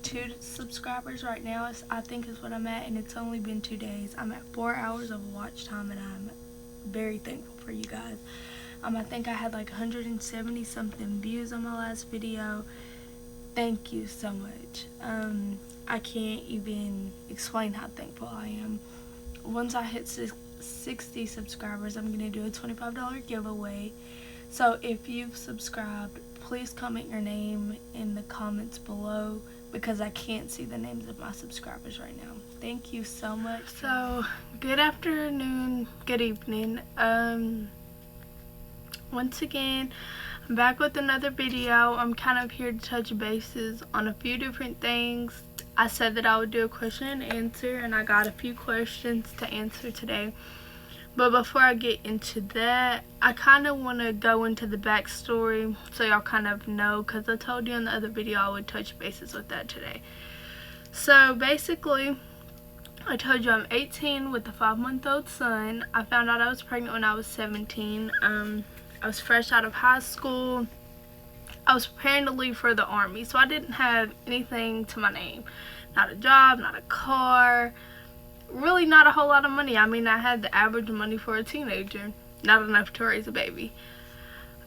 2 subscribers right now, I think is what I'm at, and it's only been 2 days. I'm at 4 hours of watch time, and I'm very thankful for you guys. I think I had like 170 something views on my last video. Thank you so much. I can't even explain how thankful I am. Once I hit 60 subscribers, I'm going to do a $25 giveaway. So if you've subscribed, please comment your name in the comments below, because I can't see the names of my subscribers right now. Thank you so much. So, good afternoon, good evening. Once again, I'm back with another video. I'm kind of here to touch bases on a few different things. I said that I would do a question and answer, and I got a few questions to answer today. But before I get into that, I kind of want to go into the backstory so y'all kind of know, because I told you in the other video I would touch bases with that today. So basically, I told you I'm 18 with a 5-month-old son. I found out I was pregnant when I was 17. I was fresh out of high school. I was preparing to leave for the Army, so I didn't have anything to my name. Not a job, not a car. Really not a whole lot of money. I mean, I had the average money for a teenager. Not enough to raise a baby.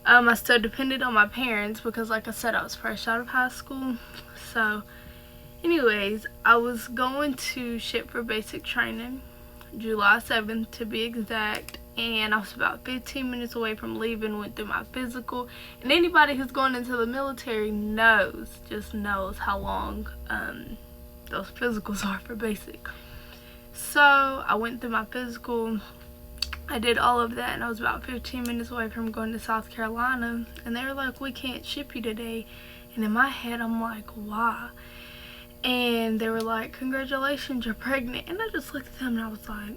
I still depended on my parents because, like I said, I was fresh out of high school. So, anyways, I was going to ship for basic training, July 7th to be exact. And I was about 15 minutes away from leaving, went through my physical. And anybody who's going into the military just knows how long those physicals are for basic. So I went through my physical, I did all of that, and I was about 15 minutes away from going to South Carolina, and they were like, we can't ship you today. And in my head, I'm like, why? And they were like, congratulations, you're pregnant. And I just looked at them and I was like,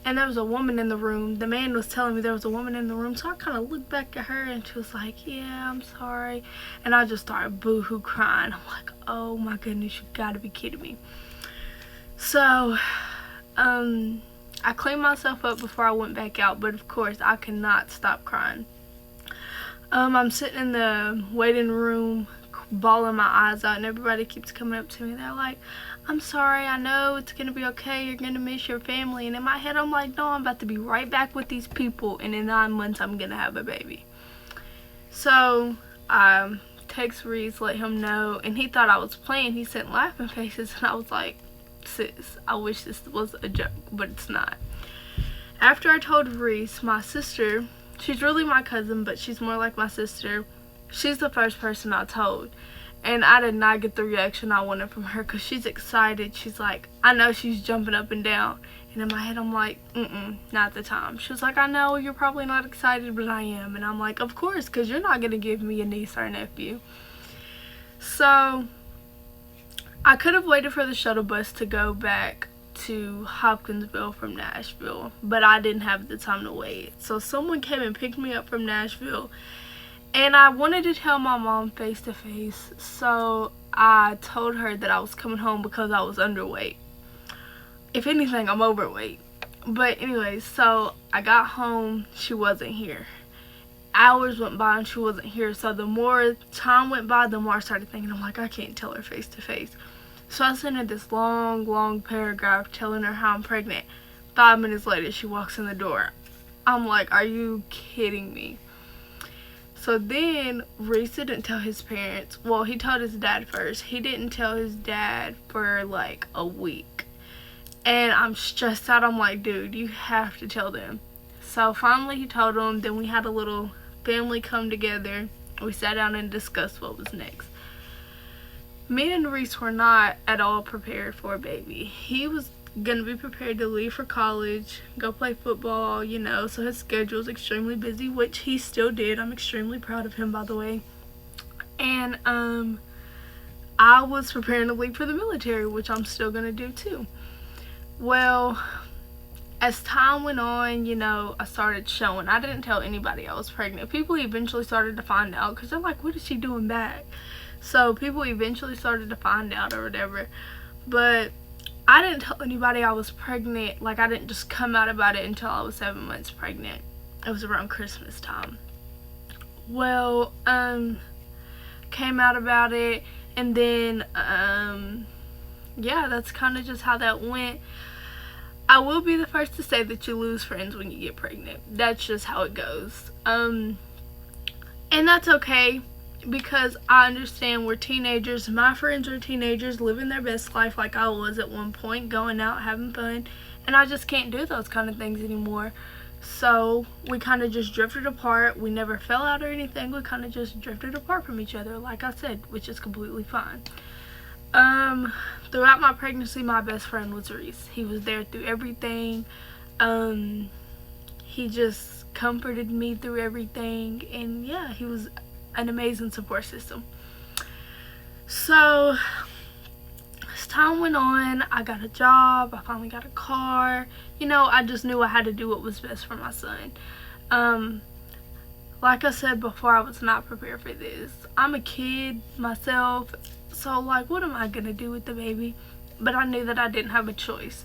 and there was a woman in the room. The man was telling me there was a woman in the room, so I kind of looked back at her, and she was like, yeah, I'm sorry. And I just started boo-hoo crying. I'm like, oh my goodness, you gotta be kidding me. So, I cleaned myself up before I went back out, but of course, I could not stop crying. I'm sitting in the waiting room, bawling my eyes out, and everybody keeps coming up to me. They're like, I'm sorry, I know it's gonna be okay, you're gonna miss your family. And in my head, I'm like, no, I'm about to be right back with these people, and in 9 months I'm gonna have a baby. So I text Reese, let him know, and he thought I was playing. He sent laughing faces, and I was like, sis, I wish this was a joke, but it's not. After I told Reese, my sister, she's really my cousin, but she's more like my sister, she's the first person I told. And I did not get the reaction I wanted from her, because she's excited. She's like, I know, she's jumping up and down. And in my head, I'm like, not the time. She was like, I know, you're probably not excited, but I am. And I'm like, of course, because you're not going to give me a niece or a nephew. So, I could have waited for the shuttle bus to go back to Hopkinsville from Nashville, but I didn't have the time to wait. So, someone came and picked me up from Nashville. And I wanted to tell my mom face to face, so I told her that I was coming home because I was underweight. If anything, I'm overweight. But anyways, so I got home, she wasn't here. Hours went by and she wasn't here, so the more time went by, the more I started thinking, I'm like, I can't tell her face to face. So I sent her this long paragraph telling her how I'm pregnant. 5 minutes later, she walks in the door. I'm like, are you kidding me? So then, Reese didn't tell his parents. Well, he told his dad first. He didn't tell his dad for like a week. And I'm stressed out. I'm like, dude, you have to tell them. So finally he told them. Then we had a little family come together. We sat down and discussed what was next. Me and Reese were not at all prepared for a baby. He was gonna be prepared to leave for college, go play football, you know, so his schedule is extremely busy, which he still did. I'm extremely proud of him, by the way. And I was preparing to leave for the military, which I'm still gonna do too. Well, as time went on, you know, I started showing. I didn't tell anybody I was pregnant. People eventually started to find out, because they're like, what is she doing back? So people eventually started to find out or whatever. But I didn't tell anybody I was pregnant. Like, I didn't just come out about it until I was 7 months pregnant. It was around Christmas time. Well, came out about it. And then yeah, that's kind of just how that went. I will be the first to say that you lose friends when you get pregnant. That's just how it goes. And that's okay, because I understand we're teenagers. My friends are teenagers living their best life like I was at one point, going out, having fun. And I just can't do those kind of things anymore. So we kind of just drifted apart. We never fell out or anything. We kind of just drifted apart from each other, like I said, which is completely fine. Throughout my pregnancy, my best friend was Reese. He was there through everything. He just comforted me through everything, and yeah, he was an amazing support system. So as time went on, I got a job, I finally got a car. You know, I just knew I had to do what was best for my son. Like I said before, I was not prepared for this. I'm a kid myself, so like, what am I gonna do with the baby? But I knew that I didn't have a choice.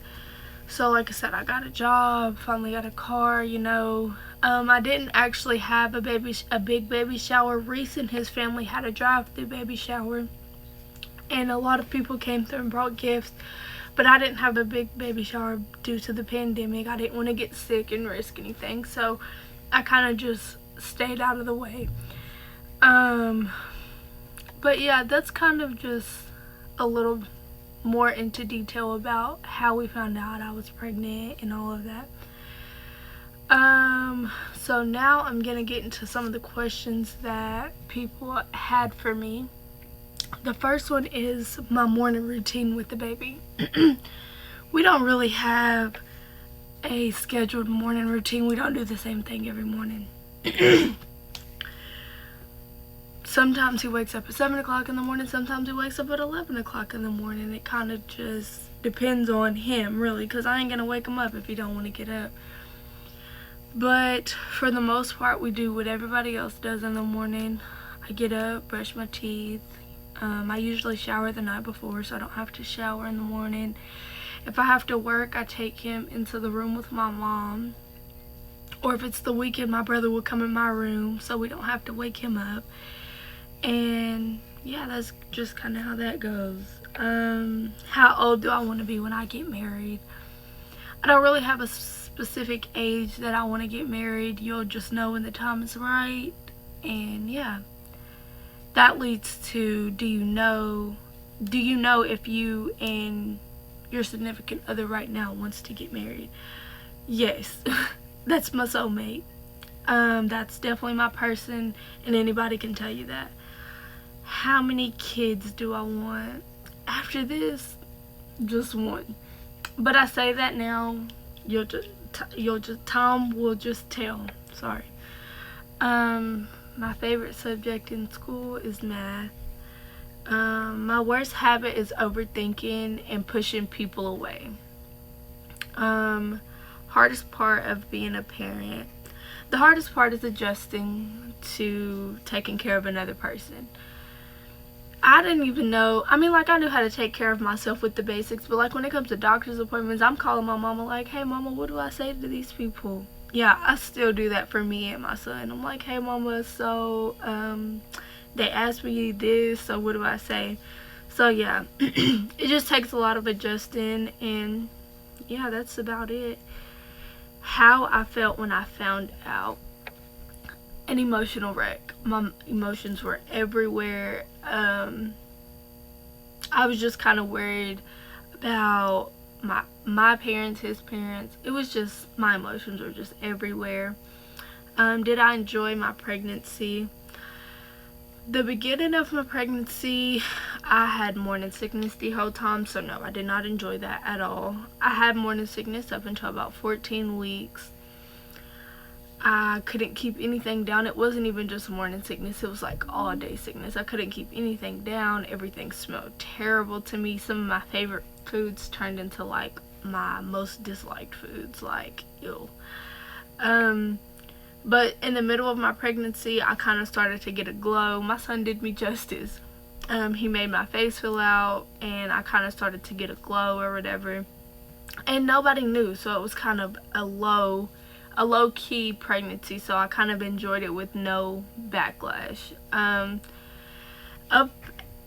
So like I said, I got a job, finally got a car, you know. I didn't actually have a big baby shower. Reese and his family had a drive-through baby shower, and a lot of people came through and brought gifts, but I didn't have a big baby shower due to the pandemic. I didn't want to get sick and risk anything, so I kind of just stayed out of the way. But yeah, that's kind of just a little more into detail about how we found out I was pregnant and all of that. So now I'm gonna get into some of the questions that people had for me. The first one is my morning routine with the baby. We don't really have a scheduled morning routine. We don't do the same thing every morning. Sometimes he wakes up at 7 o'clock in the morning, sometimes he wakes up at 11 o'clock in the morning. It kind of just depends on him, really, because I ain't going to wake him up if he don't want to get up. But for the most part, we do what everybody else does in the morning. I get up, brush my teeth. I usually shower the night before, so I don't have to shower in the morning. If I have to work, I take him into the room with my mom. Or if it's the weekend, my brother will come in my room, so we don't have to wake him up. And yeah, that's just kind of how that goes. How old do I want to be when I get married? I don't really have a specific age that I want to get married. You'll just know when the time is right. And yeah, that leads to, do you know if you and your significant other right now wants to get married? Yes. That's my soulmate. That's definitely my person, and anybody can tell you that. How many kids do I want? After this, just one. But I say that now, time will just tell. Sorry. My favorite subject in school is math. My worst habit is overthinking and pushing people away. Hardest part of being a parent. The hardest part is adjusting to taking care of another person. I didn't even know, I knew how to take care of myself with the basics, but like when it comes to doctor's appointments, I'm calling my mama like, hey mama, what do I say to these people? Yeah, I still do that for me and my son. I'm like, hey mama, so they asked me this, so what do I say? So yeah, it just takes a lot of adjusting, and yeah, that's about it. How I felt when I found out. An emotional wreck. My emotions were everywhere. I was just kind of worried about my parents, his parents. It was just, my emotions were just everywhere. Did I enjoy my pregnancy? The beginning of my pregnancy, I had morning sickness the whole time, so no, I did not enjoy that at all. I had morning sickness up until about 14 weeks. I couldn't keep anything down. It wasn't even just morning sickness, it was like all day sickness. I couldn't keep anything down. Everything smelled terrible to me. Some of my favorite foods turned into like my most disliked foods, like ew. But in the middle of my pregnancy, I kind of started to get a glow. My son did me justice. He made my face fill out, and I kind of started to get a glow or whatever. And nobody knew, so it was kind of a low-key pregnancy, so I kind of enjoyed it with no backlash. Up,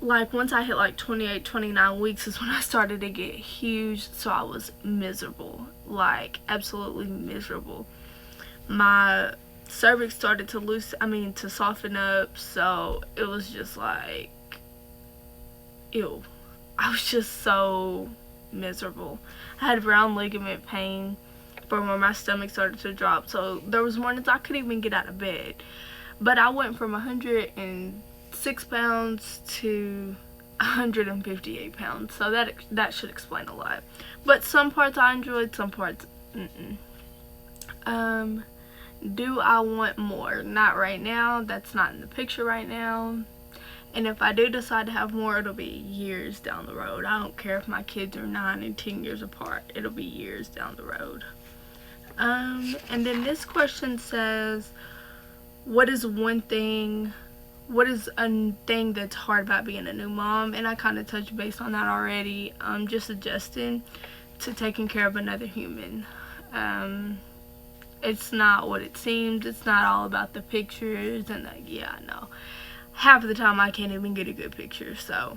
like, once I hit like 28, 29 weeks is when I started to get huge. So I was miserable, like absolutely miserable. My cervix started to soften up. So it was just like, ew. I was just so miserable. I had round ligament pain from where my stomach started to drop. So there was mornings I couldn't even get out of bed. But I went from 106 pounds to 158 pounds. So that should explain a lot. But some parts I enjoyed, some parts do I want more? Not right now. That's not in the picture right now. And if I do decide to have more, it'll be years down the road. I don't care if my kids are 9 and 10 years apart. It'll be years down the road. And then this question says, what is a thing that's hard about being a new mom? And I kind of touched base on that already. Just adjusting to taking care of another human. It's not what it seems. It's not all about the pictures and yeah, I know. Half of the time I can't even get a good picture, so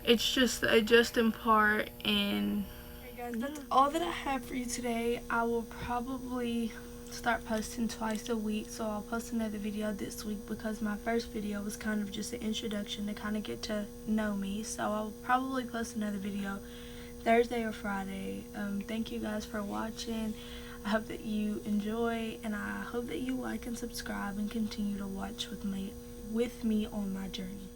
it's just the adjusting part. And hey guys, that's all that I have for you today. I will probably start posting twice a week, so I'll post another video this week because my first video was kind of just an introduction to kind of get to know me. So I'll probably post another video Thursday or Friday. Thank you guys for watching. I hope that you enjoy, and I hope that you like and subscribe and continue to watch with me on my journey.